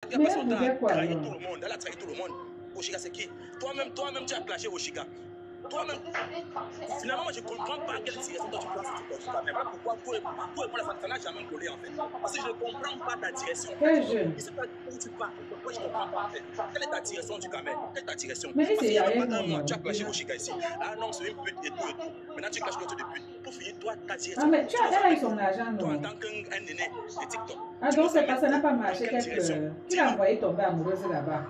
qui a passé son temps à trahir tout le monde. Elle a trahi tout le monde. Oshiga, c'est qui? Toi-même, tu as clashé Oshiga. Toi-même, finalement, moi je ne comprends pas quelle direction toi tu prends sur TikTok. Mais voilà pourquoi ça n'a jamais collé en fait. Parce que je ne comprends pas ta direction. Je ne sais pas où tu pars. Pourquoi je ne comprends pas en fait. Quelle est ta direction du Kamel? Quelle est ta direction? Parce qu'il y a pas un mois, tu as clashé Oshiga ici. Ah non, c'est une pute et tout et tout. Maintenant tu clashes l'autre de pute. Pour finir, toi, ta direction. Ah, mais tu as eu son argent, non? Toi, en tant qu'un aîné de TikTok. Ah, donc c'est parce que ça n'a pas marché. Tu l'as envoyé tomber amoureuse là-bas.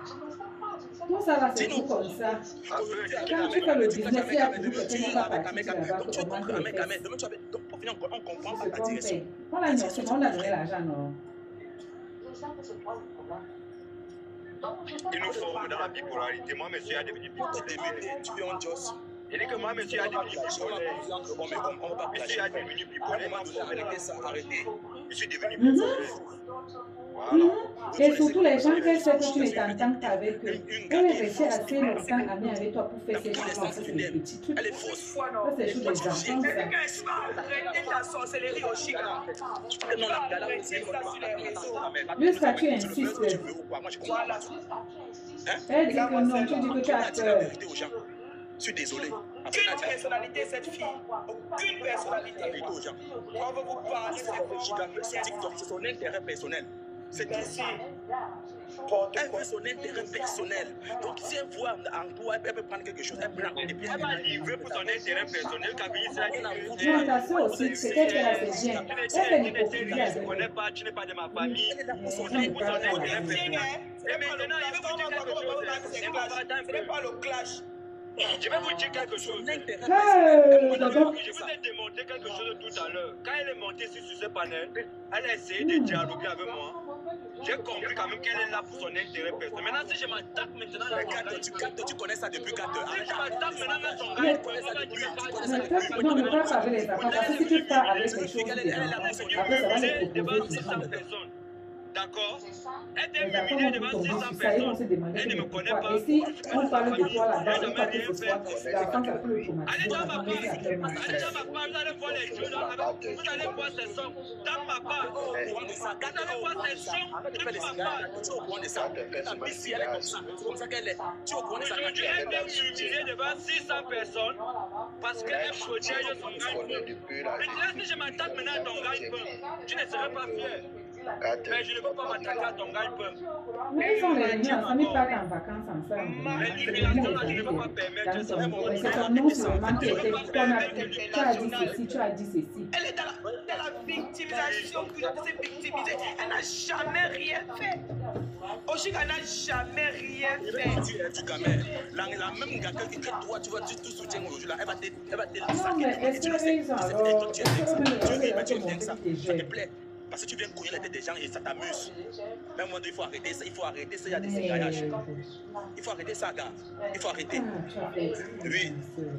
Tout ça va, c'est tout comme ça. Quand tu fais le business, il y a toujours quelqu'un qui va partir là-bas. Donc, tu comprends avec Kamel. Donc, pour finir, on comprend pas ta direction. On a donné l'argent, non? Il nous forme dans la bipolarité. Moi, monsieur a devenu bipolaire. Tu es un Joss. Il dit que moi, monsieur a devenu bipolaire. Monsieur a devenu bipolaire. Arrêtez. Je suis devenu bipolaire. Voilà. Et surtout les gens qui savent que tu ne t'entends qu'avec eux. Elle est restée assez longtemps amie avec toi pour faire ces choses. Ça, c'est des petits trucs. Elle est fausse. Ça, c'est des choses des enfants. Arrêtez ta sorcellerie au Chiga. Jusqu'à tu insistes. Elle dit que non, tu dis que tu as peur. Je suis désolé. Aucune personnalité, cette fille. Aucune personnalité. On va vous parler de TikTok, c'est son intérêt personnel. C'est tout. Elle veut son intérêt personnel. Donc, si elle voit en toi, elle peut prendre quelque chose. Elle prend des pieds. Elle va livrer pour son intérêt personnel. Non, ta soeur aussi, c'est qu'elle a fait bien. Elle fait l'hypocrisie. Tu n'es pas de ma famille. Elle est là pour son intérêt personnel. Et maintenant, il veut vous dire quelque chose. Ce n'est pas le clash. Je vais vous dire quelque chose. Je vous ai démontré quelque chose tout à l'heure. Quand elle est montée sur ce panel, elle a essayé de dialoguer avec moi. J'ai compris quand même qu'elle est là pour son intérêt personnel. Maintenant, si je m'attaque maintenant, tu connais ça depuis 4 heures. Si je m'attaque maintenant à son gars, tu connais ça depuis 4 heures. Non, ne parle pas avec les enfants. Parce que si tu parles avec les choses des enfants, après ça va les proposer. D'accord? Elle est humiliée devant 600 personnes. Elle ne me connaît pas. Et si on parle de toi là-bas, on parle que ce soit l'enfant qui a pris le tomate. Allez dans ma part, allez dans ma part, vous allez voir les jeux, vous allez voir ces sons. Dans ma part, vous allez voir ces sons. Tu es au courant de ça. Si elle est comme ça, c'est comme ça qu'elle est. Tu es au courant de ça. Aujourd'hui, elle est humiliée devant 600 personnes parce qu'elle protège son gagne-pain. Maintenant, si je m'attaque maintenant à ton gagne-pain, tu ne serais pas fier. Mais je ne peux pas m'attaquer à ton gagne-pain. Mais ils sont réunis ensemble, ils partent en vacances ensemble. Mais l'humiliation, là, je ne peux pas permettre ça. C'est ton nom seulement qui était tu as dit ceci, tu as dit ceci. Elle est dans la victimisation, elle s'est victimisée. Elle n'a jamais rien fait. Oshiga n'a jamais rien fait. La même gars que toi, tu vas tout soutien aujourd'hui là, elle va te non, mais est-ce que les alors, tu es ça te plaît. Parce que tu viens courir la tête des gens et ça t'amuse. Même moi, il faut arrêter ça, il y a des égaillages. Il faut arrêter ça, gars. Il faut arrêter. Oui,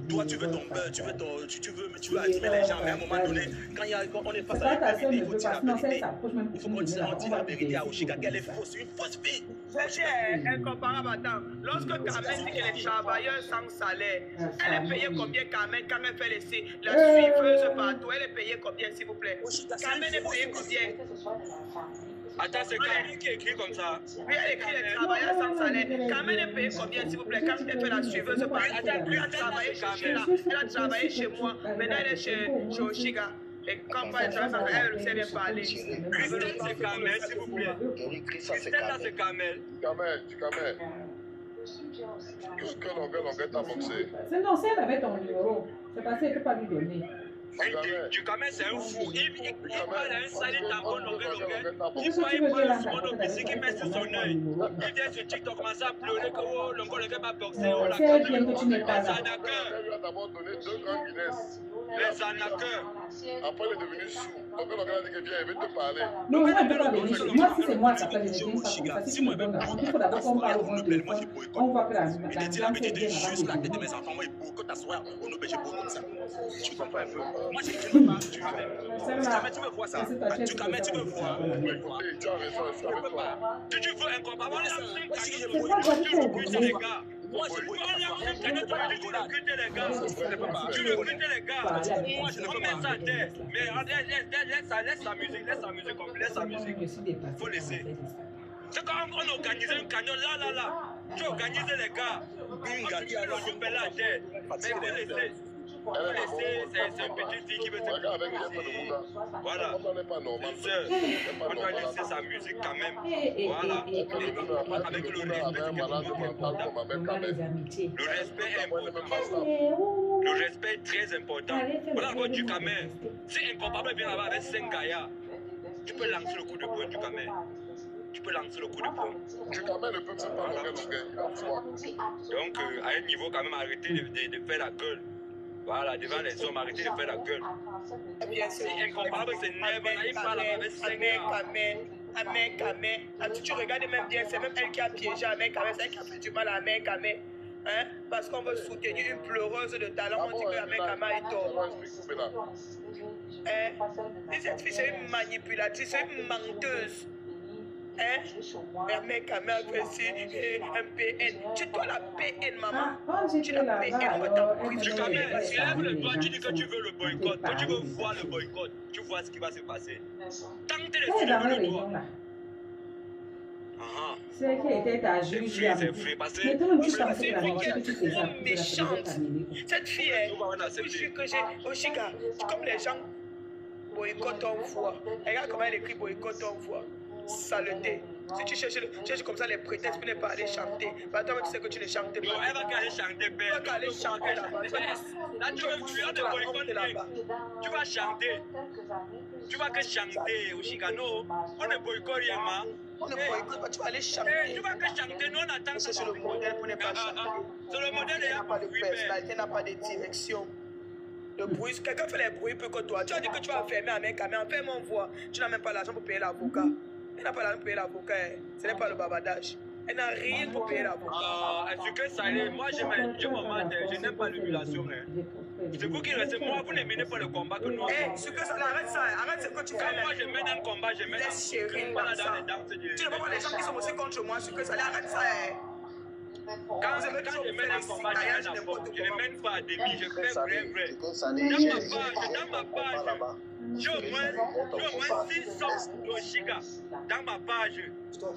toi tu veux ton beurre, tu veux animer les gens, mais à un moment donné, quand on est face à la vérité, il faut dire la vérité. Il faut qu'on dise la vérité à Oshiga qu'elle est fausse, une fausse fille. C'est incomparable, madame. Lorsque Kamel dit qu'elle est travailleuse sans salaire, elle est payée combien Kamel quand elle fait les suiveuses partout? Elle est payée combien, s'il vous plaît? Kamel est payée combien? Attends, c'est Kamel qui écrit comme ça. Oui, elle écrit les travailleurs sans salaire. Kamel est payée combien, s'il vous plaît? Quand elle fait la suiveuse partout, elle a travaillé chez Sheila, elle a travaillé chez moi, maintenant elle est chez Oshiga. Et quand elle travaille, elle sait bien parler. Christelle, c'est Kamel, s'il vous plaît. Christelle, là, c'est Kamel. Kamel. Quelle longueur t'as boxé? Non, c'est elle avait ton numéro. C'est parce qu'elle ne peut pas lui donner. Du Kamel, c'est un fou. Il parle à un sale tampon longueur. Il prend son officier qui met sur son œil. Il vient sur TikTok, commence à pleurer que oh, le gars va boxer. C'est bien que tu n'es pas là. Elle lui a d'abord donné 2 grands Guinness. Les arnaqueurs. Après, elle est devenue sourde. Donc, elle a dit que viens, elle veut te parler. Non, moi, je ne peux pas venir. Moi, si c'est moi qui appelle, je ne viens pas comme ça. Si tu me donnes l'argent, il faut d'abord qu'on parle au bon téléphone. On voit que la gens c'est bien avant de mes enfants, moi, il faut t'asseoir au nom de Jésus comme ça. Tu comprends un peu? Moi, je ne veux pas. Tu veux voir ça? Tu veux voir. Tu veux un combat? Moi, je veux recruter les gars. Tu veux recruter les gars. Moi, je ne peux pas ça à terre. Mais laisse sa musique. Faut laisser. C'est quand on organise un cagnon là. Tu organises les gars. Je paie la tête. Mais il faut laisser. C'est une petite fille qui veut se voilà. On doit laisser sa musique quand même. Voilà. Avec le respect est important. Le respect est très important. Voilà le du Camer. Si Incomparable vient là-bas avec 5 gaillards, tu peux lancer le coup de poing du Camer. Tu peux lancer le coup de poing. Du Camer ne peut pas l'organiser. Donc, à un niveau, quand même, arrêtez de faire la gueule. Voilà, devant les hommes, arrêtez de faire la gueule. Si Incomparable s'énerve, il parle avec 5 gars. Amen Kamer. Tu regardes même bien, c'est même elle qui a piégé Amen Kamer, c'est elle qui a fait du mal à Amen Kamer. Hein? Parce qu'on veut soutenir une pleureuse de talent, on dit que Amen Kamer est tort. Hein? Et cette fille, c'est une manipulatrice, c'est une menteuse. Hein? Amen Kamer fait si un PN. Tu dois la PN, maman. Tu la PN, on va t'emprisonner. Tu lèves le doigt, tu dis que tu veux le boycott. Quand tu veux voir le boycott, tu vois ce qui va se passer. Tant que tu es le doigt. C'est qui était ta juge. C'est free, parce que cette fille est que j'ai au Chica, comme les gens boycottent en voix. Regarde comment elle écrit boycott en voix. Saleté. Si tu cherches comme ça les prétextes pour ne pas aller chanter, bah toi tu sais que tu ne chantes pas. Non, elle va aller chanter, père. Elle va aller chanter là-bas. Là, tu veux fuir de boycott là-bas. Tu vas chanter. Tu vas que chanter au Chicano. On ne boycotte rien, ma. On ne boycotte pas, tu vas aller chanter. Tu vas que chanter, nous on attend. C'est le modèle pour ne pas chanter. C'est le modèle, il n'y a pas de personnalité, n'a pas de direction. Le bruit, quelqu'un fait les bruits plus que toi. Tu as dit que tu vas fermer Amen Kamer, ferme mon voix. Tu n'as même pas l'argent pour payer l'avocat. Elle n'a pas l'argent pour payer l'avocat. Ce n'est pas le babadage. Elle n'a rien pour payer l'avocat. Est-ce que ça allait? Moi, je n'aime pas l'humiliation. C'est vous qui restez. Moi, vous ne menez pas le combat que nous. Ce que ça, arrête ça. Arrête ce que tu fais. Moi, je mène un combat. Je mène un combat dans les danses. Tu ne vois pas les gens qui sont aussi contre moi. Ce que ça, arrête ça. Quand je mène un combat, je ne mène pas à demi. Je fais vrai. Dans ma page. J'ai au moins 600 Oshiga dans ma page.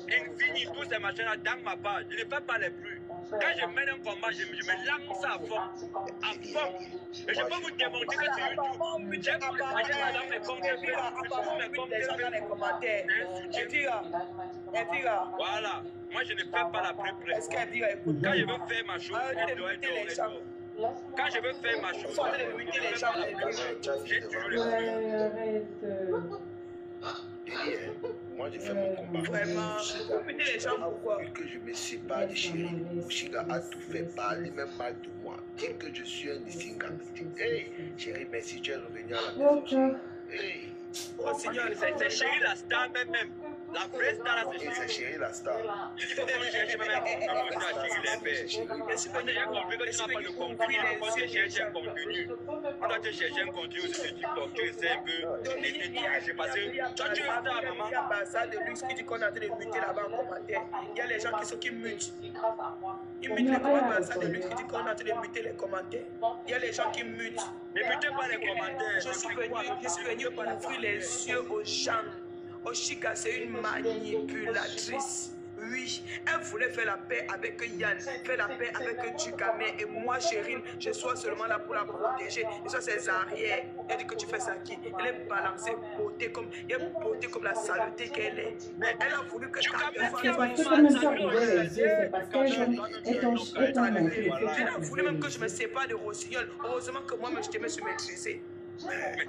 Infini, tous ces machins-là dans ma page. Je ne fais pas les plus. Quand je mène un combat, je me lance à fond. À fond. Et je peux vous démontrer que sur YouTube, j'ai partagé dans mes commentaires. Voilà. Moi, je ne fais pas la pré-presse. Quand je veux faire ma chose, je dois être. Quand je veux faire ma chose, j'ai toujours les moi j'ai fait mon combat. Vraiment, les gens pourquoi? Que je me sépare de Chéri. Oshiga a tout fait parler, même mal de moi. Dire que je suis un Nisinga. Hey, Chéri, merci, tu es revenu à la maison. Hey. Oh Seigneur, c'est Chéri la star même. La vraie star là, c'est Chéri la star. Il faut qu'on cherche même Chéri les pères. J'ai compris que tu n'as pas de contenu, il faut te chercher un contenu. On doit te chercher un contenu sur TikTok, tu essaies un peu de te diriger parce que toi tu es star, maman. Il y a Baza de luxe qui dit qu'on est en train de muter là-bas en commentaire. Il y a les gens qui mutent. Ils mutent les commentaires. Baza de luxe qui dit qu'on est en train de muter les commentaires. Il y a les gens qui mutent. Ne mutez pas les commentaires. Je suis venu pour ouvrir les yeux aux gens. Oshiga, c'est une manipulatrice. Oui, elle voulait faire la paix avec Yann, faire la paix avec Dukamer. Et moi, Chérine, je suis seulement là pour la protéger. Et ça, c'est arrières. Elle dit que tu fais ça qui? Elle est balancée, beauté comme la saleté qu'elle est. Mais elle a voulu que Elle a voulu même que je me sépare de Rossignol. Heureusement que moi, je t'aimais se maîtriser.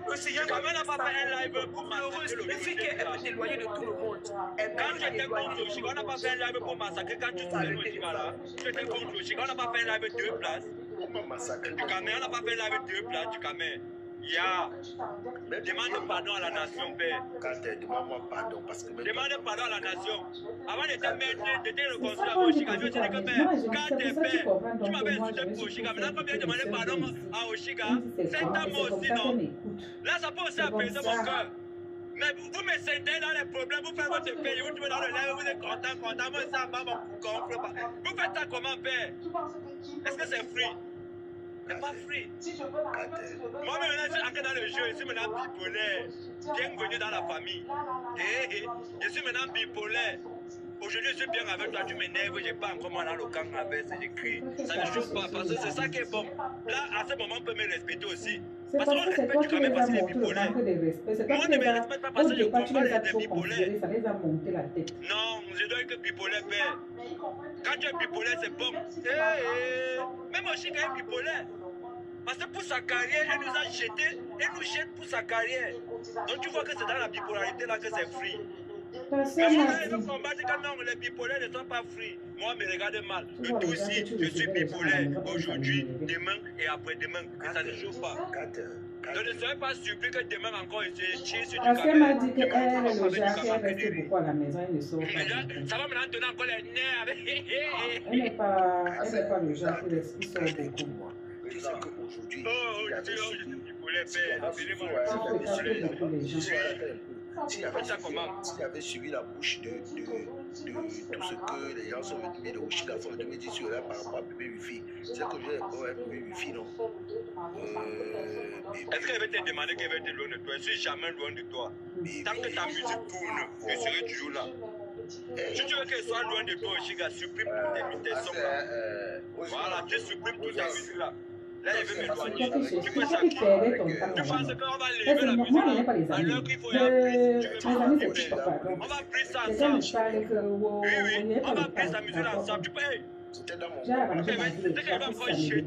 Le Seigneur n'a pas fait un live pour massacrer le fille qu'elle peut t'éloigner de tout le monde. Quand j'étais contre Oshiga, on n'a pas fait un live pour massacrer. Quand tu sais Oshiga là, j'étais contre Oshiga, on n'a pas fait un live 2 places. Du Camer, on n'a pas fait un live 2 places du Camer. Demande pardon à la nation, père. Demande-moi pardon parce que demande pardon à la nation. Avant d'être maître, d'être le conseiller à Oshiga, je te dis que père, quand t'es père, tu m'avais insulté pour Oshiga. Maintenant, quand viens demander pardon à Oshiga, c'est un mot aussi, non? Là, ça peut aussi apaiser mon cœur. Mais vous me sentez dans les problèmes, vous faites votre pays, vous tombez dans le lèvre, vous êtes content, moi ça va, vous faites ça comment, père? Est-ce que c'est free? C'est pas free. Moi-même, je suis entré dans le jeu, je suis maintenant bipolaire. Bienvenue dans la famille. Je suis maintenant bipolaire. Aujourd'hui, je suis bien avec toi, tu m'énerves, j'ai pas encore mal dans le camp avec, j'écris. Ça ne chauffe pas, parce que c'est ça qui est bon. Là, à ce moment, on peut me respecter aussi. C'est parce que c'est toi qui les as montré le manque de respect. C'est toi qui les as, au départ, tu les as trop considérés, ça les a monté la tête. Non, je dois être bipolaire, père. Quand tu es bipolaire, c'est bon. Même aussi quand il est bipolaire. Parce que pour sa carrière, elle nous a jeté, elle nous jette pour sa carrière. Donc tu vois que c'est dans la bipolarité là que c'est free. Mais moi, je combat quand non, les bipolaires ne sont pas free. Moi, me regarde mal. Le tout si je suis bipolaire aujourd'hui, demain et après-demain, que ça ne chauffe pas. Je ne serais pas surpris que demain encore je tire sur du Parce qu'elle m'a dit café. qu'elle est le genre qui est restée beaucoup à la maison, elle ne sort pas. Ça va me donner encore les nerfs. Elle n'est pas le genre qui sort beaucoup. Je sais qu'aujourd'hui, s'il avait suivi la bouche de tout ce que les gens sont venus dire, de Oshiga sont venus dire sur elle par rapport à bébé Wifi, c'est que j'ai un bébé Wifi, non? Est-ce qu'elle va te demander qu'elle va être loin de toi? Je suis jamais loin de toi. Tant que ta musique tourne, je serai toujours là. Si tu veux qu'elle soit loin de toi, Oshiga, supprime tes sons là. Voilà, tu supprimes toute ta musique là. Là, elle veut m'éloigner. Tu peux ça. Tu penses qu'on va lever la musique à l'heure qu'il faut y avoir plus. On va briser ça ensemble. Oui, on va briser la musique ensemble. Tu peux. J'ai arrangé ma vie de faire ça. Parce que le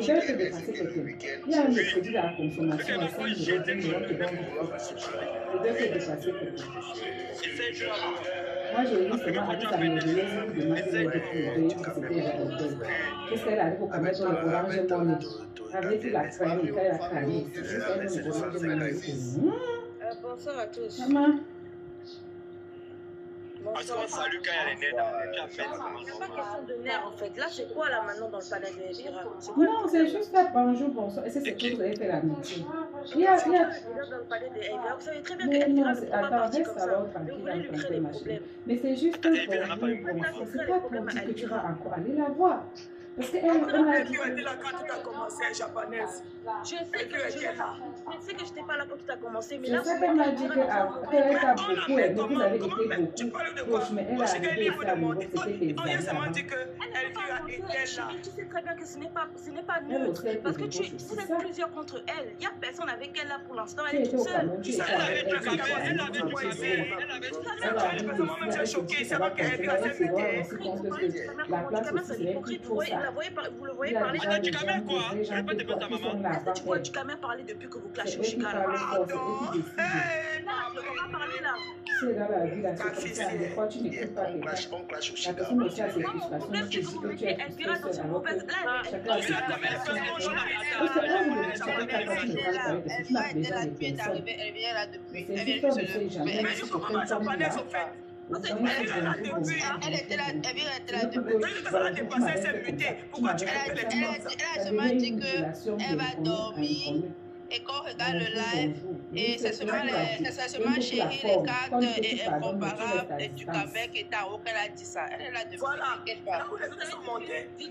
gars peut dépasser quelqu'un. Il y a un crédit de la consommation à 5 euros, 10 millions qui donne le gars peut dépasser quelqu'un. Moi, j'ai eu seulement avec sa mère, je lui ai demandé de me découvrir que c'était la bordel. Qu'est-ce qu'elle arrive au commerce de l'orange monnaie? Avec la crème, quand elle a cramé ici, qu'est-ce qu'elle a l'orange monnaie? Bonsoir à tous. Maman. Parce qu'on salue quand il y a les nerfs. C'est pas question de nerfs en fait. Là, c'est quoi là maintenant dans le panel de Elvira? Non, c'est juste un bonjour, bonsoir. Et c'est ce que vous avez fait la meeting. Il y a. Dans le palais de Elvira, vous savez très bien que Elvira ne peut pas partir comme ça. Mais vous voulez lui créer des problèmes. Mais c'est juste un bonjour, bonsoir. C'est pas pour dire que tu vas encore aller la voir. Parce qu'elle a dit. Je sais que je n'étais pas là quand tu as commencé, mais là, je sais qu'elle m'a dit qu'elle a beaucoup aimé, vous avez été beaucoup proche, mais elle a arrivé ici à Europe, c'était des années. Tu sais très bien que ce n'est pas neutre, parce que vous êtes plusieurs contre elle. Il n'y a personne avec elle là pour l'instant, elle est toute seule. Vous le voyez parler. Tu camères quoi? Je vais pas te faire ta maman. Tu vois du camère parler depuis que vous clashez au Chica. Là, on va parler là. C'est dans la vie, là, c'est comme ça. Des fois, tu n'écoutes pas les gars. La personne aussi a ses frustrations. Tu dis que tu es frustré seul, alors que chacun a ses frustrations. Parce que là, vous ne savez pas quand tu ne parles pas de ceci, tu n'as déjà les personnes. Mais c'est juste qu'on ne sait jamais si quelqu'un tombe là. Elle était là, elle a dépassé ses mutées. Pourquoi tu fais les choses? Elle a seulement dit qu'elle va dormir et qu'on regarde le live. Et c'est seulement Chérie, les cartes et incomparables et du Cameroun qui est en haut qu'elle a dit ça. Elle est là depuis. Voilà.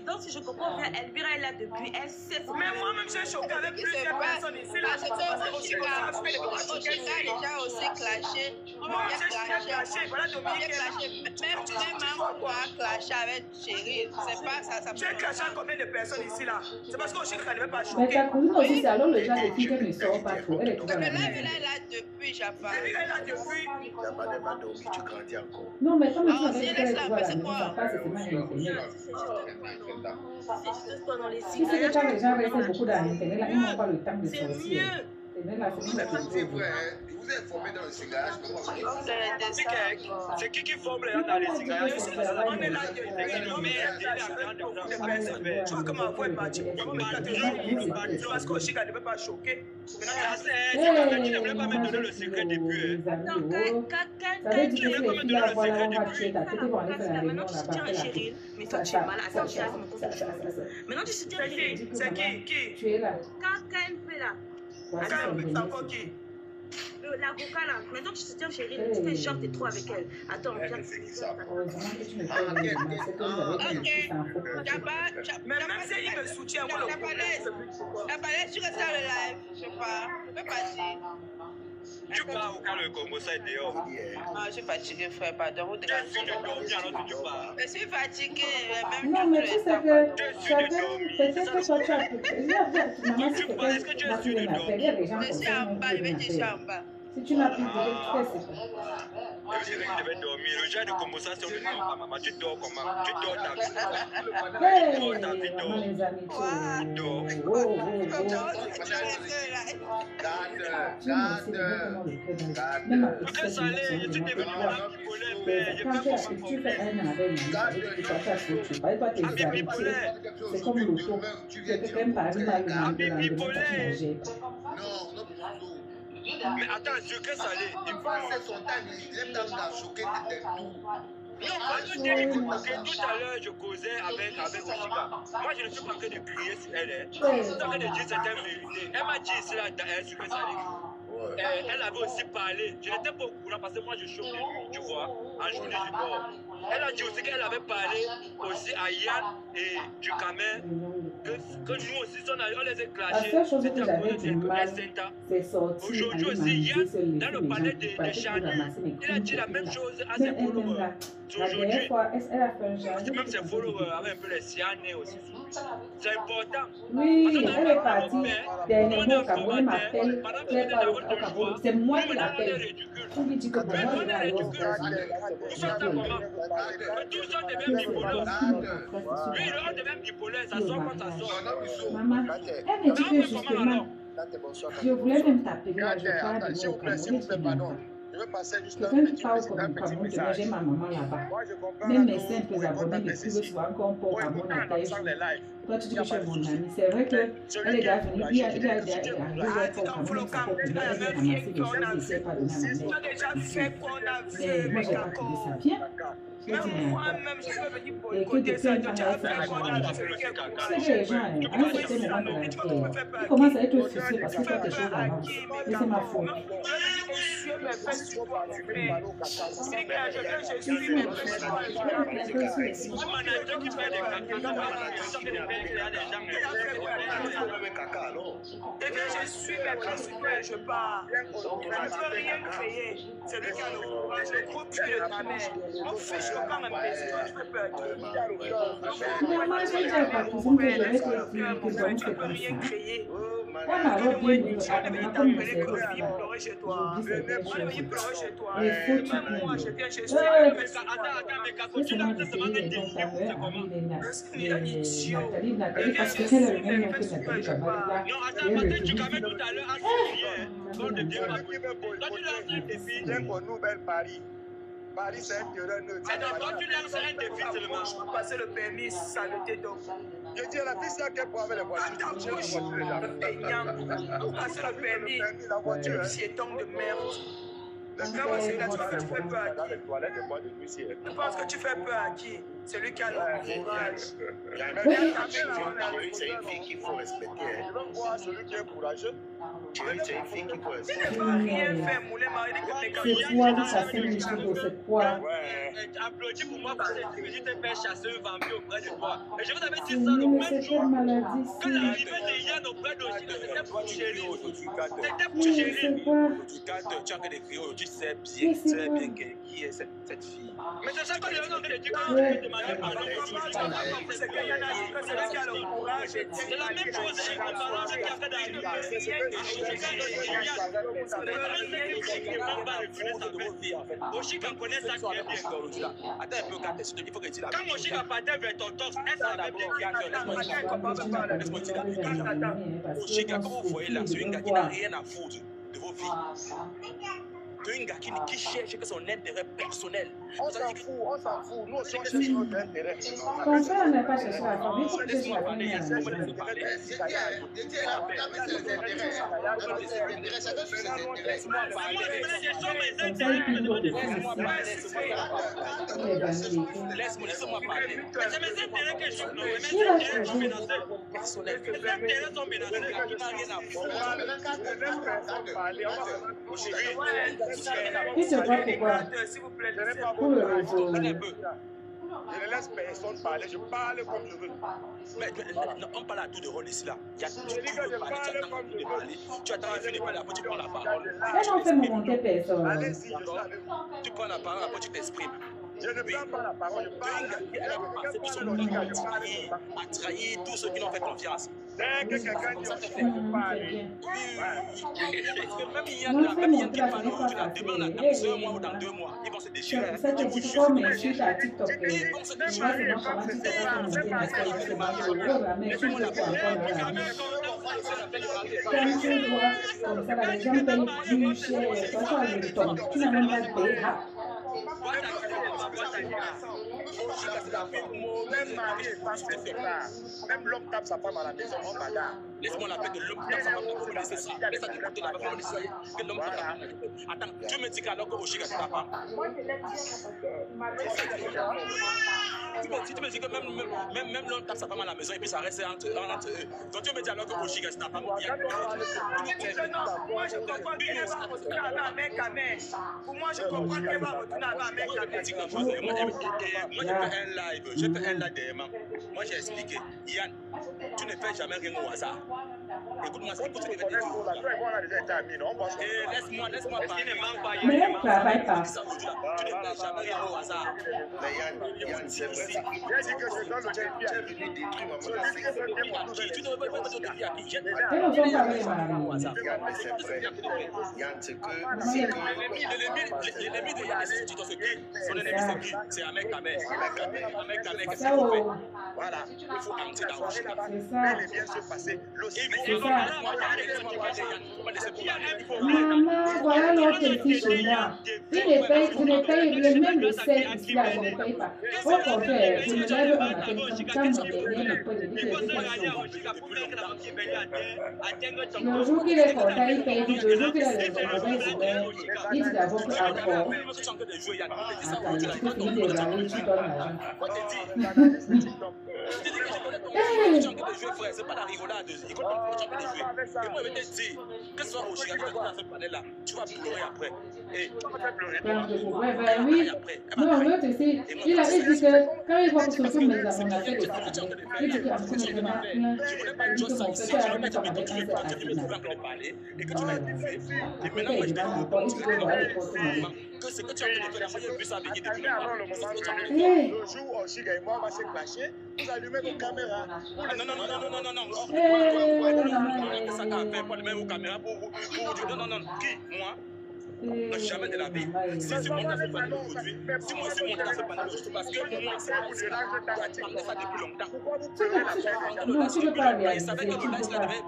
Donc, si je comprends bien, Elvira est là depuis. Elle sait. Mais moi-même, j'ai choqué avec plusieurs personnes ici. Parce que Oshiga, les gens aussi clashé. Moi, j'ai clashé. Voilà, Dominique. Même moi, clashé avec Chérie. C'est pas ça. Tu as clashé combien de personnes ici là? C'est parce qu'Oshiga ne veut pas choquer. Mais ta cousine aussi, c'est alors le genre de fille qu'elle ne sort pas trop. Elle est toujours à la maison. Elle est là depuis, Japa. Elle est là depuis. Tu grandis encore. Non, mais quand tu dis qu'elle est toujours à la maison, ça passe, c'est mal Internet. Si c'est quand les gens restent beaucoup dans Internet, là, ils n'ont pas le temps de sortir. C'est vrai, vous êtes formé dans le cigare. C'est qui forme les gens dans les cigares? On est là. Tu vois comment on est parti. Parce qu'Oshiga ne veut pas choquer. Tu ne voulais pas me donner le secret depuis. Ça veut dire que les filles là, voilà, on va tuer ta tête, ils vont aller faire la réunion là-bas. Mais toi, tu es malade. Attends, je me concentre. Maintenant, tu soutiens Chérie. C'est qui? Tu es là. KKNP là. C'est encore qui? L'avocat là. Maintenant, tu soutiens Chérie. Tu fais genre, t'es trop avec elle. Attends, viens. Heureusement que tu ne fais pas les mains, c'est que vous avez dit ça en faux. Mais même si il me soutient, moi, la palette, tu restes dans le live. Je sais pas. Je peux pas dire. Tu pars au cas le Congo, ça est dehors. Ah, je suis fatiguée, frère, pardon. Vous Tu es sûr de dormir alors que tu pars. Je suis fatiguée, même Non, mais tu sais que Tu es sûr de dormir. peut-être que toi tu as maman, si quelqu'un n'a plus rien à faire, il y a des gens je comme suis ça en bas, je vais te dire en bas. Si tu n'as plus de rien, tu fais c'est pas. Je devais dormir. Le genre de conversation de maman, tu dors comment? Tu dors ta vie. Hey, Tu dors ta vie, maman, les amis, Tu dors. tu me même à Parce que petite ça allait, je suis devenu malade bipolaire, mais je quand peux pas tu fais un an avec une amie, tu peux faire ce que tu fais. Toi, tes amis, bipolaire. c'est comme l'auto. Quelqu'un parle mal le lendemain, tu ne gères pas. Non, non, non. Mais attends, sucré salé. Il passe son temps, il aime dans choquer de tout. Non, parce que tout à l'heure, je causais avec Oshiga. Moi, je ne suis pas en train de crier sur elle. Je suis en train de dire certaines vérités. Elle m'a dit ici, là, sucré salé. Elle avait aussi parlé. Je n'étais pas au courant parce que moi, je choque de nuit, tu vois. En journée, je dors. Elle a dit aussi qu'elle avait parlé aussi à Yann et du Camer. Que nous aussi, on les a clashés. La seule chose que j'avais du mal, c'est sortir. Aujourd'hui aussi, Yann, dans le palais de Chanu, il a dit la même chose à ses followers. Aujourd'hui, même ses followers avaient un peu les sianés aussi. C'est important. Oui, elle est partie. Dernièrement au Cameroun, elle m'appelle. C'est moi qui l'appelle. Pour lui dire que pour moi, je vais aller au Maman, elle me dit que justement, je voulais même t'appeler, je parle de mon Cameroun. Quelqu'un qui parle comme un Cameroun, j'ai ma maman là-bas. Même mes simples abonnés me trouvent souvent qu'on peut au Cameroun à Taïf. Toi, tu dis que tu es mon ami. C'est vrai qu'elle est déjà venue, il y a des arrivés au Cameroun, ça peut venir, elle vient ramasser des choses, il ne sait pas donner à ma mère. Mais moi, je n'ai pas trouvé ça bien. Même moi-même, je peux venir et que côté ça, depuis un tu temps, as fait quoi dans la c'est que les gens, à un certain moment de la vie, ils commencent à être frustrés parce que toi, tes choses avancent. Et c'est ma faute. Je suis mes principaux et je pars. Je ne peux rien créer. C'est lui qui a le courage, le groupe qui est ta mère. Mon fils, je quand même plaisir, je peux perdre. Maman, je dis à ta cousine que je vais te dire que donc c'est comme ça. Elle m'a repris, elle m'a comme une série. Pleurer chez toi. Il pleurer chez toi. Les fautes, tu Même moi, je viens chez peux. Nathalie, parce que c'est le même nom que Nathalie Kabala. Non, attends, parce que tu quand même tout à l'heure à Syrien. Quand de bien ma toi, tu lances un défi. Paris, c'est un terrain neutre. Attends, toi, tu lances un défi seulement. Je peux passer le permis, saleté donc. Je dis à la fille, c'est qu'elle pour avec les voitures. Attends, pour passer le permis, La voiture, piéton de merde. Comment c'est là, tu fais peur à qui? Tu penses que tu fais peur à qui? Celui qui a le courage. C'est une fille qu'il faut respecter. Je veux voir celui qui est courageux. C'est une fille qu'il faut Tu respecter. ne vas rien faire, Moulin Marie, C'est quoi vous chassez les chevaux, c'est quoi? Applaudis pour moi parce que je t'ai fait chasser un vampire auprès de toi. Et je vous avais dit Oui, ça le mais même c'est jour quelle maladie, que l'arrivée de Yann auprès de Oshiga, c'était pour chérir. C'était pour Oui, chérir. c'est quoi? Tu sais bien, Mais c'est quoi? qui est cette fille. Mais c'est ça que les gens ont dit quand Ouais. on demandait pardon. C'est qu'il y en a qui c'est celui qui a le courage. C'est la même chose, c'est un parent qui a fait Oshiga connaît ça très bien. Attends un peu, quand est-ce que il faut que tu la Quand Oshiga partait vers ton torse, elle savait bien qu'il Oshiga, comme vous voyez là, c'est une gars qui n'a rien à foutre de vos vies. C'est un gars qui cherche que son intérêt personnel. On s'en fout. Nous aussi, on cherche notre intérêt. Ton frère n'a pas cherché la famille, il faut chercher la famille à la maison. Comme ça, il peut d'autres filles ici. Laisse-moi parler. C'est mes intérêts que je suis. Il va changer. Personnel. Mes intérêts sont menacés. Il n'a rien à foutre. Tu sais pas pourquoi? Pour le réseau. Attends un peu. Je ne laisse personne parler, je parle comme je veux. Mais on parle à tout de rôle ici là. Tu attends de parler, tu attends de finir de parler, après tu prends la parole. Elle n'en fait monter personne. Allez-y, je suis avec vous. Tu prends la parole, après tu t'exprimes. Je ne prends pas la parole, je parle. Elle a passé pour son monde à trahir tous ceux qui n'ont fait confiance. Dès que quelqu'un dit C'est on bien. parle. Même il y a qui parle aujourd'hui, là, demain, là, dans 1 mois ou dans 2 mois, ils vont se déchirer. C'est pour ça que tu peux m'insulter à TikTok. Moi, c'est moi comment tu te fais monter ma tête. C'est ma chose. Mais je suis encore dans la vie. Quand tu vois comme ça, les gens payent plus cher. Toi, tu as le temps. Tu n'as même pas de payer. Même mari et femme se séparent. Même l'homme tape sa femme à la maison, on bagarre. Laisse-moi l'appeler de l'homme qui a sa femme dans le laisser ça. Laisse ça de côté là-bas pour le laisser. Que l'homme tape sa femme. Attends, tu me dis qu'alors que Oshiga c'est ta femme. Si tu me dis que même l'homme tape sa femme à la maison et puis ça reste entre eux. Donc tu me dis alors que Oshiga c'est ta femme. Moi je comprends qu'elle va retourner avec un mec. Pour moi je comprends qu'elle va retourner avec un mec. Moi j'ai fait un live derrière moi. Moi j'ai expliqué. Yann, tu ne fais jamais rien au hasard. Écoute-moi, c'est pour ça que tu fais des choses. Laisse-moi parler. Mais elle ne travaille pas. Tu ne fais jamais rien au hasard. Mais Yann, c'est vrai. J'ai dit que je donne le défi à qui. Tu ne veux pas te défier à qui? Elles ne sont pas avec ma Yann, c'est vrai. Yann, c'est que... L'ennemi de Yann, c'est qui? Son ennemi, c'est qui? C'est Ahmed Kamel. Ahmed Kamel, qu'est-ce Ça, qu'il fait? oh. Voilà, il faut amener dans C'est ça. Elle est bien se passer. C'est ça. Maman, voilà notre petit chez moi. Je ne paye même le sel ici, là, je ne paye pas. Au contraire, je me lève un matin, quand mon dernier me peut dire que je vais faire le jour qu'il est content, il paye. Le jour qu'il a les mauvais ouvert, il dit d'abord que encore. Attends, tu peux finir de regarder, tu donnes l'argent. C'est pas la rigolade. Écoute, tu as de jouer. Et moi, je vais te dire, que ce soit au Chicago, tu as fait panel-là, tu vas pleurer après. Et ben oui. Non, l'autre ici, il a dit que quand il voit que ce sont mes amis, on a fait des parler. Il dit qu'en fait, je ne pas plein. Il dit que mon père a mis comme avec un seul assis. et que tu vas être fait. Et maintenant, moi, je te dis que ce que tu as fait, moi, j'ai vu ça avec des Le jour où Oshiga et moi, on va se clasher, vous allumez vos caméras. non. Ça qu'a fait pour le même caméra pour vous. Non. Qui? Moi? Non, jamais de la vie. Si c'est mon dans ce panel aujourd'hui, si moi suis monté dans ce panel aujourd'hui, parce que moi, c'est mon ça depuis longtemps. Non, tu ne peux pas Il savait que le live, ça devait.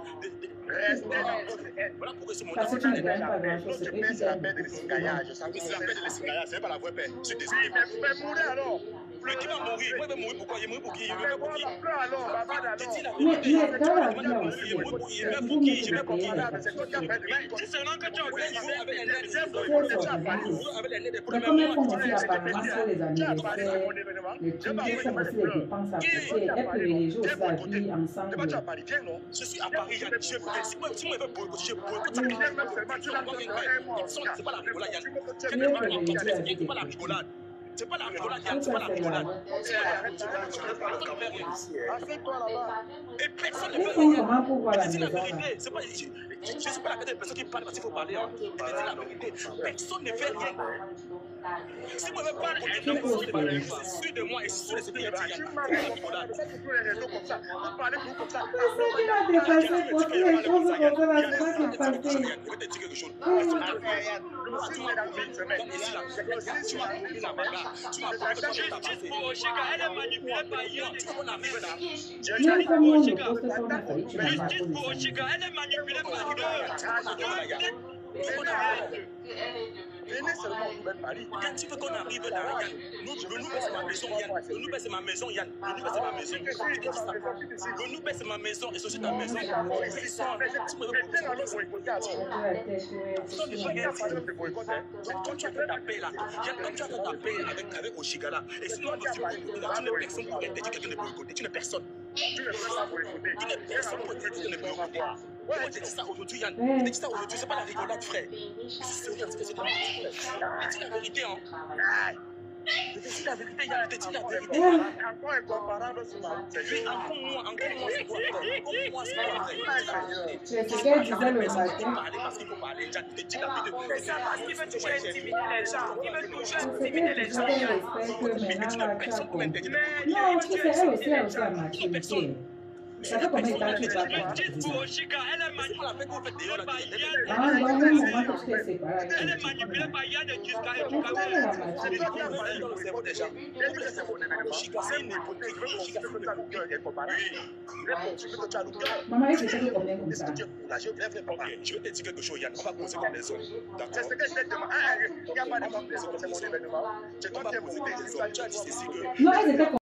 Voilà pourquoi c'est mon Parce que tu ne gagnes pas grand-chose. Notre père, c'est la paix de l'escingayage. c'est la paix de l'escingayage, c'est pas la vraie paix. C'est des Oui, mais mourir alors. Le qui va mourir, moi, il va mourir pourquoi? Il meurt pour qui? Il meurt pour qui? Pleure alors, Baba alors. Dis la Mais vérité. dans la vie, là aussi, Il meurt pour qui? Je vous meurt mettez pour le qui? pays là. C'est toi qui as fait de C'est seulement que tu as organisé avec les lettres. C'est mais combien font aussi l'appartement sur les anniversaires, les trucs, ils font aussi les dépenses à côté, elles privilégient aussi la vie ensemble. Je suis à Paris, si moi je veux boycotter, je boycotte ça. C'est pas la rigolade, Yann. C'est pas la rigolade. C'est pas la rigolade, Yann. C'est pas la rigolade. Et personne ne Ils fait font comment pour voir la Je dis la maison là? vérité. Je ne suis pas la personne qui parle parce qu'il faut parler. Je dis la vérité. Personne ne fait rien. Si moi je veux pas personne ne fait rien. C'est sûr de moi et c'est sûr de ce que je dis. C'est pas la rigolade. C'est qu'il a dépassé pour toutes les choses comme ça, là, c'est pas qu'il passait. Je vais te dire quelque chose. Tu m'as compris la bagarre. Tu m'as compris que tu as passé. Elle est manipulée par Yann. Tu vois qu'on arrive là. Même comme on le poste sur ma faillite, tu n'as pas Justice pour Oshiga, elle est manipulée par Yann. Venez seulement au Nouvel Paris. Yann, tu veux qu'on arrive là, Yann. Le Noubès, c'est ma maison, Yann. Le Noubès, c'est ma maison, Yann. Le Noubès, c'est ma maison. Le Noubès, c'est ma maison et c'est ta maison. Tu me quand tu as fait ta paix là, Yann, quand tu as fait ta paix avec Oshiga là, et sinon, tu n'es personne pour aider quelqu'un de boycotter. Tu n'es personne. Tu n'es personne pour aider quelqu'un de boycotter. Moi, je te dis ça aujourd'hui, Yann. Je te dis ça aujourd'hui, c'est pas la rigolade, frère. C'est sérieux, c'est la vérité, hein. Je te dis la vérité, Yann, je te dis la vérité. Encore incomparable sur ma route. Oui, encore moi, c'est toi. Encore moi, c'est toi. C'est ce qu'elle disait le matin. Parce qu'il faut parler, Jack, je te dis la vérité. C'est ça parce qu'il veut toujours intimider les gens. Il veut toujours C'est intimider qu'elle les disait gens. qu'elle respecte maintenant là, tu as compris. Mais Non, tu sais, elle aussi a la maturité. Ça fait combien de temps que tu vas Le titre pour Oshika, elle est manipulée par Yann. Ah, bon, même moment que tu t'es séparé. Elle est manipulée par Yann et jusqu'à Mais comment elle a la maturité? Dans le cerveau déjà. Chica, c'est une hypocrite. Chica, c'est une hypocrite. Maman, elle s'était fait combien comme ça? Je vais te dire quelque chose, Yann. On va poser comme des hommes. D'accord? C'est ce que je t'ai demandé. Il n'y a pas de monde, c'est mon événement. On va poser des hommes. Tu as dit ceci que. Non, elle était